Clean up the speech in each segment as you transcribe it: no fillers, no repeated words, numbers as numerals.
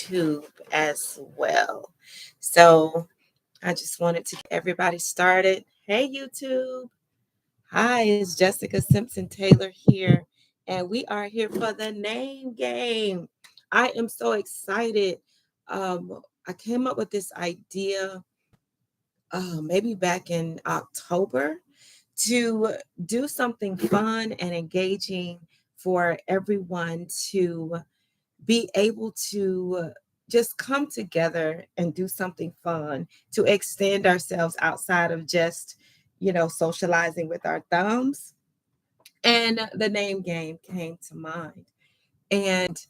YouTube as well. So I just wanted to get everybody started. Hey, YouTube. Hi, it's Jessica Simpson Taylor here, and we are here for the name game. I am so excited. I came up with this idea maybe back in October to do something fun and engaging for everyone to be able to just come together and do something fun to extend ourselves outside of just, socializing with our thumbs. And the name game came to mind. And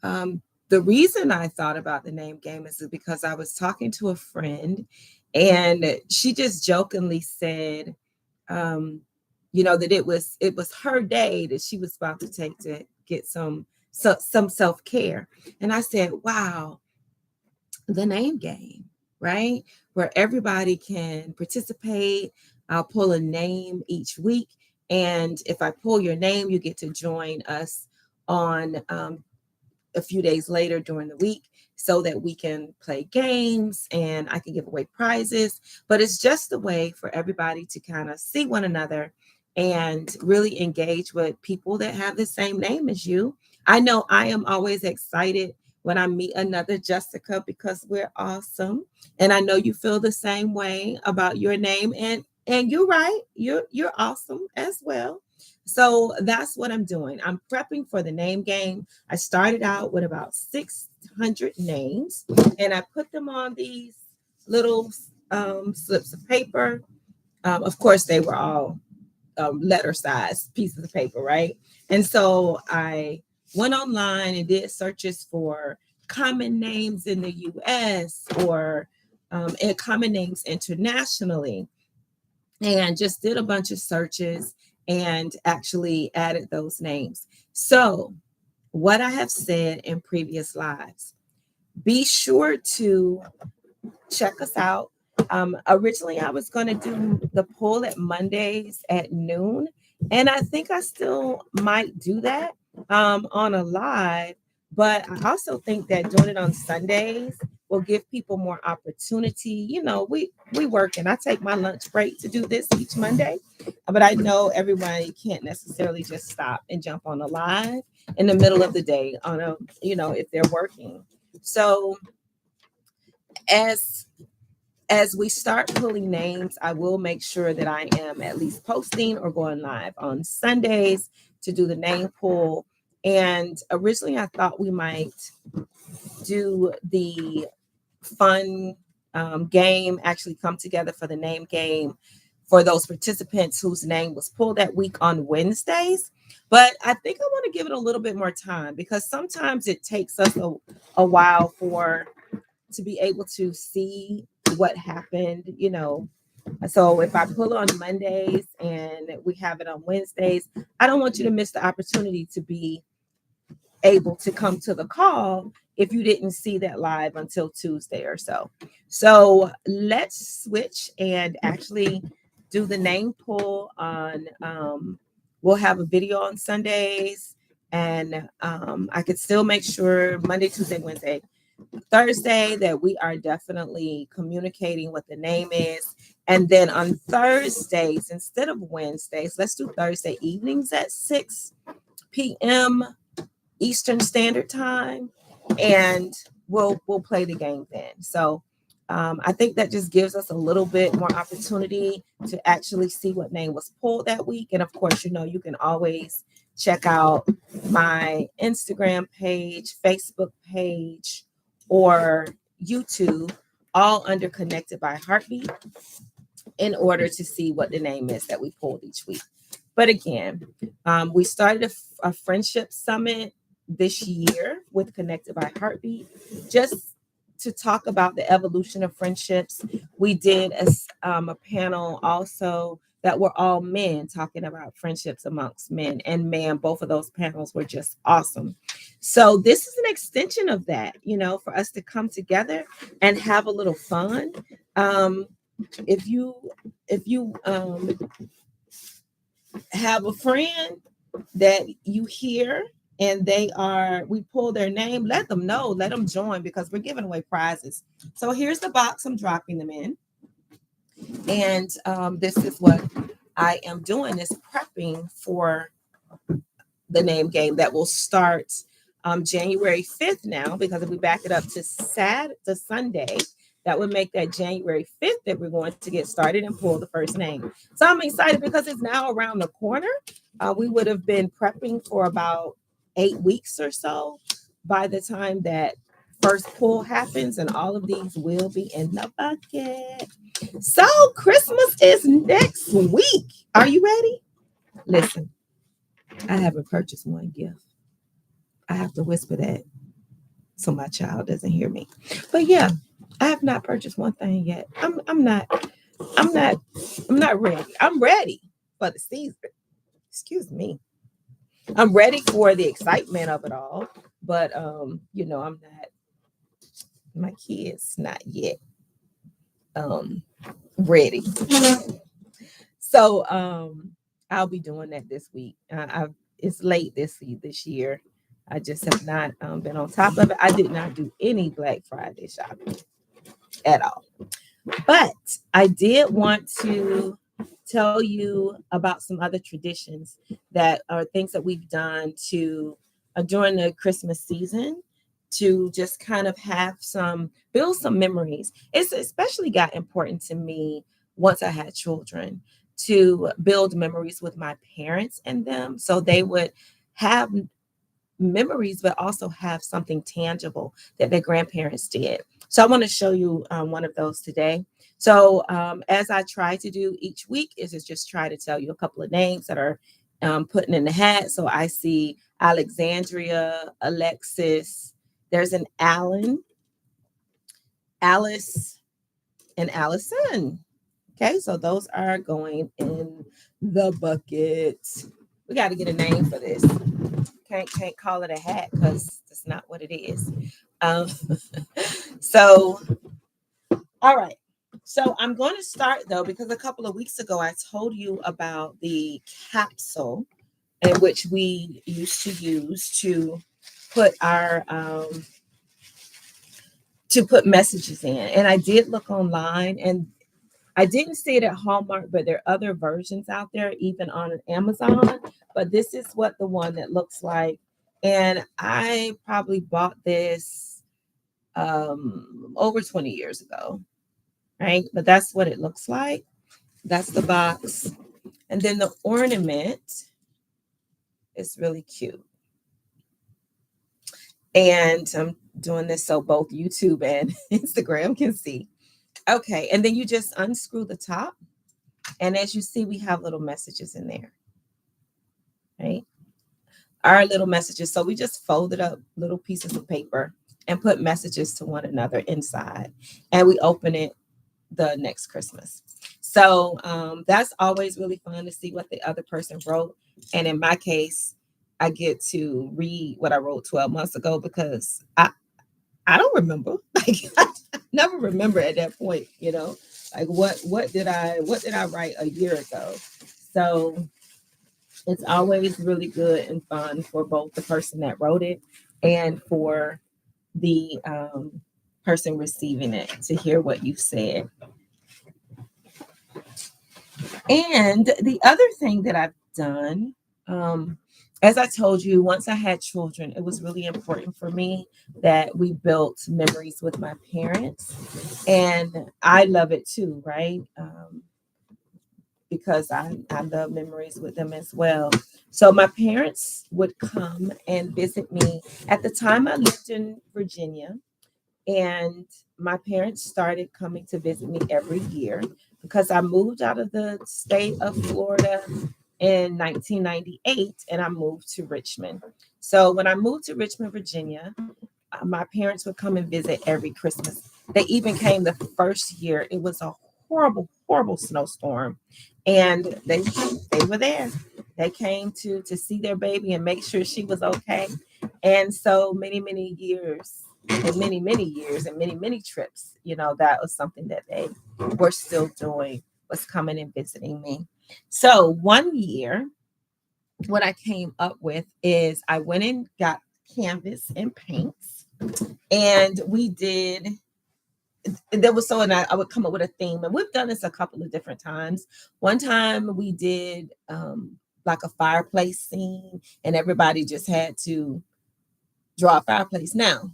um, the reason I thought about the name game is because I was talking to a friend and she just jokingly said, um, that it was her day that she was about to take to get some self-care. And I said, wow, the name game, right? Where everybody can participate. I'll pull a name each week. And if I pull your name, you get to join us on a few days later during the week so that we can play games and I can give away prizes. But it's just a way for everybody to kind of see one another and really engage with people that have the same name as you. I know I am always excited when I meet another Jessica because we're awesome. And I know you feel the same way about your name. And you're right, you're awesome as well. So that's what I'm doing. I'm prepping for the name game. I started out with about 600 names and I put them on these little slips of paper. Of course, they were all letter size pieces of paper, right? And so I went online and did searches for common names in the US or and common names internationally and just did a bunch of searches and actually added those names. So, what I have said in previous lives, be sure to check us out. Originally, I was going to do the poll at Mondays at noon, and I think I still might do that on a live. But I also think that doing it on Sundays will give people more opportunity. We work, and I take my lunch break to do this each Monday, but I know everybody can't necessarily just stop and jump on a live in the middle of the day on if they're working. So as as we start pulling names, I will make sure that I am at least posting or going live on Sundays to do the name pull. And originally, I thought we might do the fun game, actually come together for the name game for those participants whose name was pulled that week on Wednesdays. But I think I want to give it a little bit more time because sometimes it takes us a while to be able to see what happened. So if I pull on Mondays and we have it on Wednesdays, I don't want you to miss the opportunity to be able to come to the call if you didn't see that live until Tuesday or so. So let's switch and actually do the name pull on we'll have a video on Sundays and I could still make sure Monday, Tuesday, Wednesday, Thursday that we are definitely communicating what the name is. And then on Thursdays, instead of Wednesdays, let's do Thursday evenings at 6 p.m. Eastern Standard Time. And we'll play the game then. So I think that just gives us a little bit more opportunity to actually see what name was pulled that week. And of course, you can always check out my Instagram page, Facebook page, or YouTube, all under Connected by Heartbeat, in order to see what the name is that we pulled each week. But again, we started a friendship summit this year with Connected by Heartbeat, just to talk about the evolution of friendships. We did a panel also that were all men talking about friendships amongst men and man. Both of those panels were just awesome. So this is an extension of that, for us to come together and have a little fun. If you have a friend that you hear and we pull their name, let them know, let them join, because we're giving away prizes. So here's the box I'm dropping them in. And this is what I am doing, is prepping for the name game that will start January 5th now, because if we back it up to Sunday, that would make that January 5th that we're going to get started and pull the first name. So I'm excited because it's now around the corner. We would have been prepping for about 8 weeks or so by the time that first pull happens, and all of these will be in the bucket. So Christmas is next week. Are you ready? Listen, I haven't purchased one gift. I have to whisper that so my child doesn't hear me. But yeah, I have not purchased one thing yet. I'm not ready. I'm ready for the season. Excuse me. I'm ready for the excitement of it all. But I'm not, my kids not yet ready. So I'll be doing that this week. It's late this year. I just have not been on top of it. I did not do any Black Friday shopping at all. But I did want to tell you about some other traditions that are things that we've done to during the Christmas season, to just kind of build some memories. It's especially got important to me once I had children, to build memories with my parents and them, so they would have memories, but also have something tangible that their grandparents did. So I want to show you one of those today. So as I try to do each week, is just try to tell you a couple of names that are putting in the hat. So I see Alexandria, Alexis, there's an Alan, Alice, and Allison. Okay, so those are going in the bucket. We got to get a name for this. Can't call it a hat because that's not what it is. Um, so, all right. So I'm going to start though, because a couple of weeks ago I told you about the capsule in which we used to use to put messages in, and I did look online, and I didn't see it at Hallmark, but there are other versions out there, even on Amazon. But this is what the one that looks like. And I probably bought this over 20 years ago, right? But that's what it looks like. That's the box. And then the ornament is really cute. And I'm doing this so both YouTube and Instagram can see. Okay, and then you just unscrew the top. And as you see, we have little messages in there, right? Our little messages. So we just folded up little pieces of paper and put messages to one another inside. And we open it the next Christmas. So that's always really fun to see what the other person wrote. And in my case, I get to read what I wrote 12 months ago, because I don't remember. Like, I never remember at that point, like what did I write a year ago? So it's always really good and fun for both the person that wrote it and for the person receiving it to hear what you said. And the other thing that I've done, as I told you, once I had children, it was really important for me that we built memories with my parents. And I love it too, right? Because I love memories with them as well. So my parents would come and visit me. At the time, I lived in Virginia, and my parents started coming to visit me every year because I moved out of the state of Florida in 1998, and I moved to Richmond. So when I moved to Richmond, Virginia, my parents would come and visit every Christmas. They even came the first year. It was a horrible, horrible snowstorm, and they were there. They came to see their baby and make sure she was okay. And so many years, and many years, and many trips, that was something that they were still doing, was coming and visiting me. So one year, what I came up with is I went and got canvas and paints, and we did. There was so, and I would come up with a theme, and we've done this a couple of different times. One time we did like a fireplace scene, and everybody just had to draw a fireplace. Now,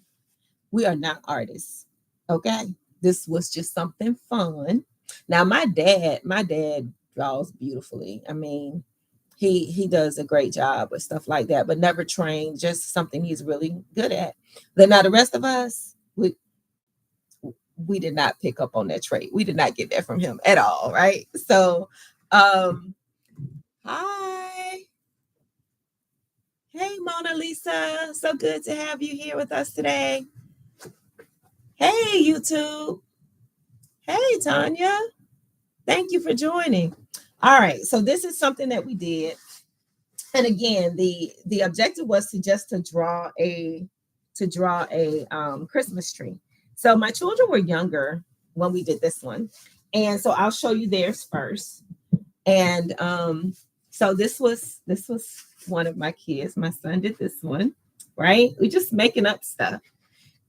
we are not artists, okay? This was just something fun. Now, my dad draws beautifully. I mean, he does a great job with stuff like that, but never trained, just something he's really good at. Then now the rest of us, we did not pick up on that trait. We did not get that from him at all, right? So, um, hi. Hey, Mona Lisa. So good to have you here with us today. Hey, YouTube. Hey, Tanya. Thank you for joining. All right. So this is something that we did. And again, the objective was to draw a Christmas tree. So my children were younger when we did this one. And so I'll show you theirs first. And so this was one of my kids. My son did this one, right? We're just making up stuff.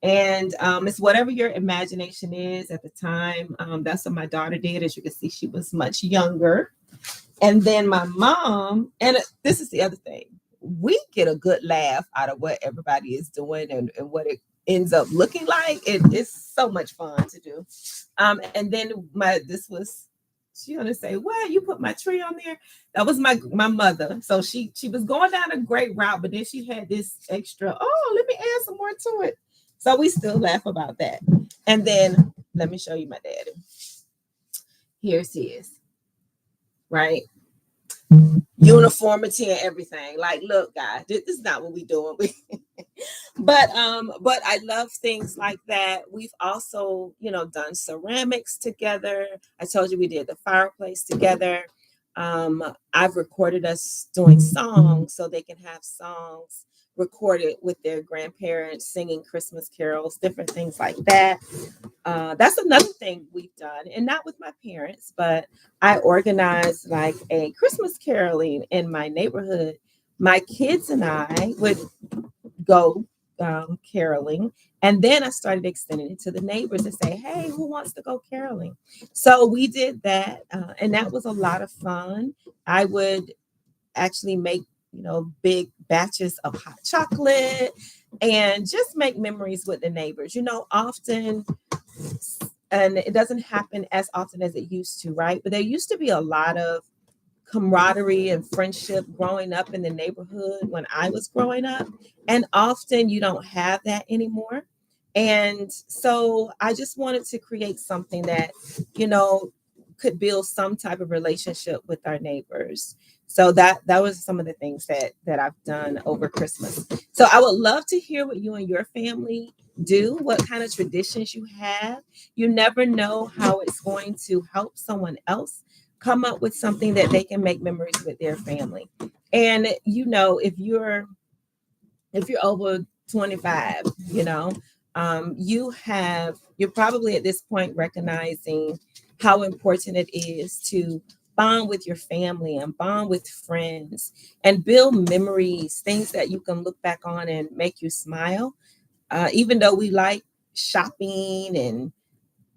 And it's whatever your imagination is at the time. That's what my daughter did. As you can see, she was much younger. And then my mom, and this is the other thing, we get a good laugh out of what everybody is doing and what it ends up looking like. It's so much fun to do. And then she gonna say, "What, you put my tree on there?" That was my mother. So she was going down a great route, but then she had this extra, oh, let me add some more to it. So we still laugh about that. And then let me show you my daddy. Here's his, right? Uniformity and everything. Like, look, guys, this is not what we doing. But I love things like that. We've also, done ceramics together. I told you we did the fireplace together. I've recorded us doing songs so they can have songs recorded with their grandparents singing Christmas carols, different things like that. That's another thing we've done, and not with my parents, but I organized like a Christmas caroling in my neighborhood. My kids and I would go caroling, and then I started extending it to the neighbors and say, "Hey, who wants to go caroling?" So we did that, and that was a lot of fun. I would actually make big batches of hot chocolate and just make memories with the neighbors. Often, and it doesn't happen as often as it used to, right? But there used to be a lot of camaraderie and friendship growing up in the neighborhood when I was growing up. And often you don't have that anymore. And so I just wanted to create something that, could build some type of relationship with our neighbors. So that was some of the things that I've done over Christmas. So I would love to hear what you and your family do, what kind of traditions you have. You never know how it's going to help someone else come up with something that they can make memories with their family. And if you're over 25, you're probably at this point recognizing how important it is to bond with your family and bond with friends and build memories, things that you can look back on and make you smile. Even though we like shopping and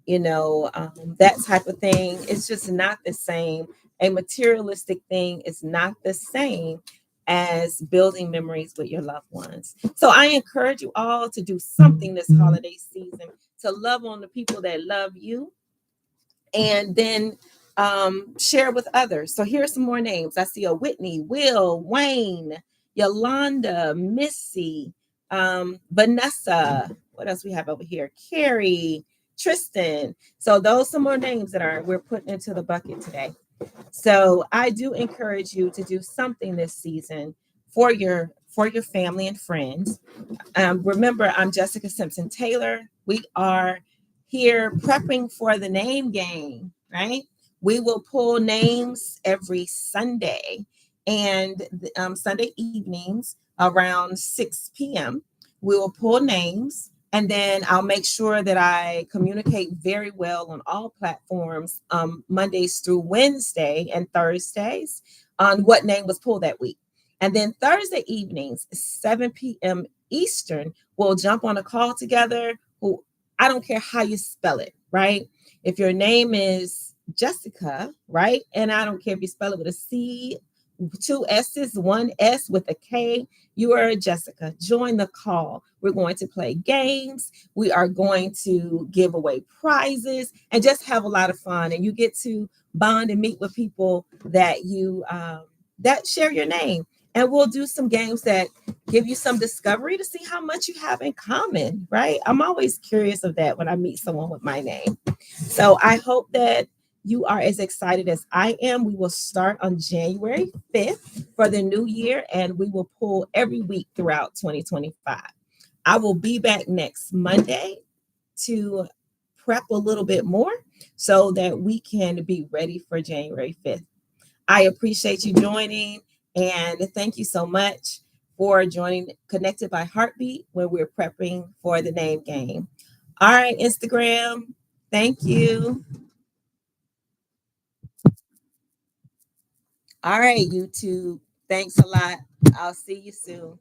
that type of thing, it's just not the same. A materialistic thing is not the same as building memories with your loved ones. So I encourage you all to do something this holiday season to love on the people that love you, and then share with others. So here's some more names. I see a Whitney, Will, Wayne, Yolanda, Missy, Vanessa. What else we have over here? Carrie, Tristan. So those some more names that we're putting into the bucket today. So I do encourage you to do something this season for your family and friends. Remember, I'm Jessica Simpson Taylor. We are here prepping for the name game, right? We will pull names every Sunday, and Sunday evenings around 6 p.m. We will pull names, and then I'll make sure that I communicate very well on all platforms, Mondays through Wednesday and Thursdays, on what name was pulled that week. And then Thursday evenings, 7 p.m. Eastern, we'll jump on a call together. Who I don't care how you spell it, right? If your name is Jessica, right? And I don't care if you spell it with a C, two S's, one S with a K, you are Jessica. Join the call. We're going to play games. We are going to give away prizes and just have a lot of fun. And you get to bond and meet with people that you that share your name. And we'll do some games that give you some discovery to see how much you have in common, right? I'm always curious of that when I meet someone with my name. So I hope that you are as excited as I am. We will start on January 5th for the new year, and we will pull every week throughout 2025. I will be back next Monday to prep a little bit more so that we can be ready for January 5th. I appreciate you joining, and thank you so much for joining Connected by Heartbeat when we're prepping for the name game. All right, Instagram, thank you. All right, YouTube, thanks a lot. I'll see you soon.